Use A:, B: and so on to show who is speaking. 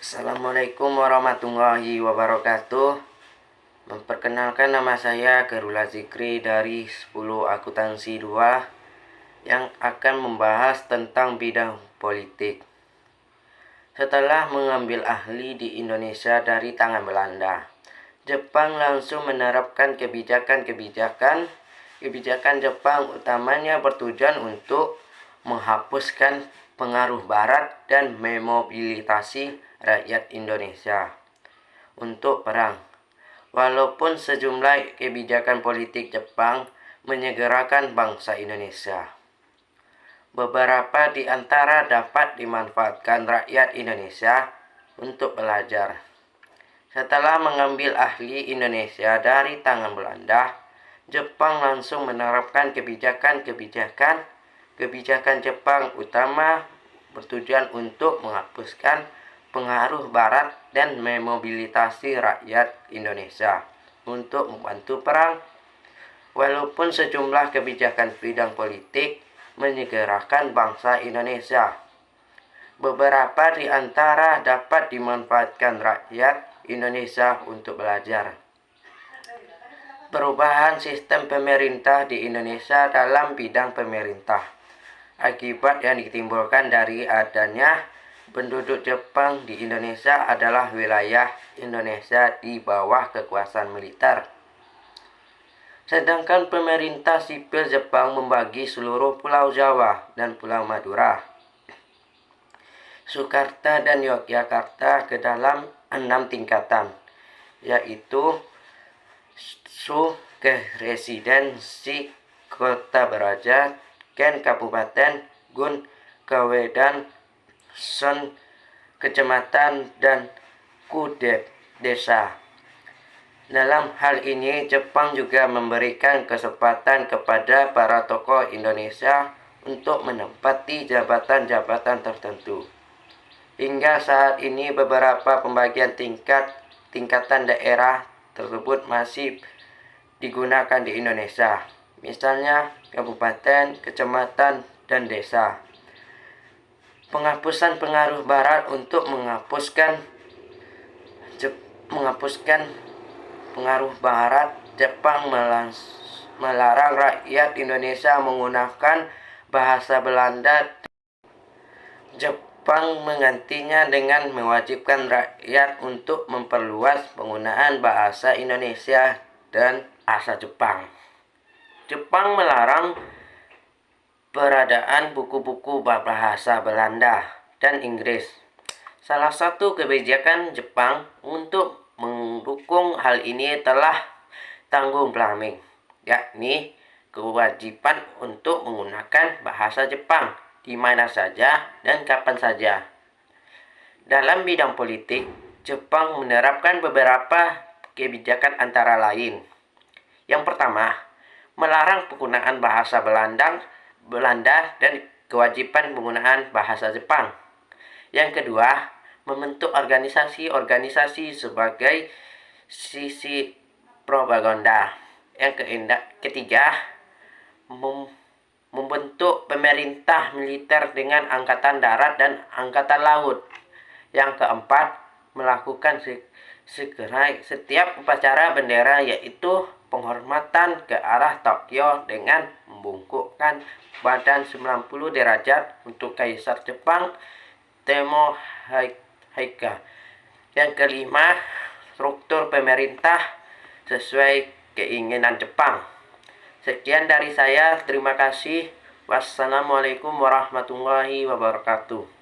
A: Assalamualaikum warahmatullahi wabarakatuh. Memperkenalkan, nama saya Gerula Zikri dari 10 Akuntansi 2 yang akan membahas tentang bidang politik. Setelah mengambil ahli di Indonesia dari tangan Belanda, Jepang langsung menerapkan kebijakan Jepang utamanya bertujuan untuk menghapuskan pengaruh Barat dan memobilisasi rakyat Indonesia untuk perang. Walaupun sejumlah kebijakan politik Jepang menyegerakan bangsa Indonesia, beberapa di antara dapat dimanfaatkan rakyat Indonesia untuk belajar. Setelah mengambil ahli Indonesia dari tangan Belanda, Jepang langsung menerapkan kebijakan Jepang utama bertujuan untuk menghapuskan pengaruh Barat dan memobilisasi rakyat Indonesia untuk membantu perang. Walaupun sejumlah kebijakan bidang politik menyegerakan bangsa Indonesia, beberapa di antara dapat dimanfaatkan rakyat Indonesia untuk belajar. Perubahan sistem pemerintah di Indonesia dalam bidang pemerintah. Akibat yang ditimbulkan dari adanya penduduk Jepang di Indonesia adalah wilayah Indonesia di bawah kekuasaan militer. Sedangkan pemerintah sipil Jepang membagi seluruh Pulau Jawa dan Pulau Madura, Soekarta dan Yogyakarta ke dalam 6 tingkatan, yaitu ke residensi, kota beraja, ken kabupaten, gun kawedan, son kecamatan, dan kudet desa. Dalam hal ini Jepang juga memberikan kesempatan kepada para tokoh Indonesia untuk menempati jabatan-jabatan tertentu. Hingga saat ini beberapa pembagian tingkatan daerah tersebut masih digunakan di Indonesia, misalnya kabupaten, kecamatan, dan desa. Penghapusan pengaruh Barat untuk menghapuskan pengaruh Barat, Jepang melarang rakyat Indonesia menggunakan bahasa Belanda. Jepang menggantinya dengan mewajibkan rakyat untuk memperluas penggunaan bahasa Indonesia dan bahasa Jepang. Jepang melarang peradaan buku-buku bahasa Belanda dan Inggris. Salah satu kebijakan Jepang untuk mendukung hal ini telah tanggung Blaming, yakni kewajiban untuk menggunakan bahasa Jepang di mana saja dan kapan saja. Dalam bidang politik, Jepang menerapkan beberapa kebijakan antara lain. Yang pertama, melarang penggunaan bahasa Belanda dan kewajiban penggunaan bahasa Jepang. Yang kedua, membentuk organisasi-organisasi sebagai sisi propaganda. Yang ketiga, membentuk pemerintah militer dengan angkatan darat dan angkatan laut. Yang keempat, melakukan setiap upacara bendera, yaitu penghormatan ke arah Tokyo dengan membungkukkan badan 90 derajat untuk Kaisar Jepang Tomohiko. Yang kelima, struktur pemerintah sesuai keinginan Jepang. Sekian dari saya, terima kasih. Wassalamualaikum warahmatullahi wabarakatuh.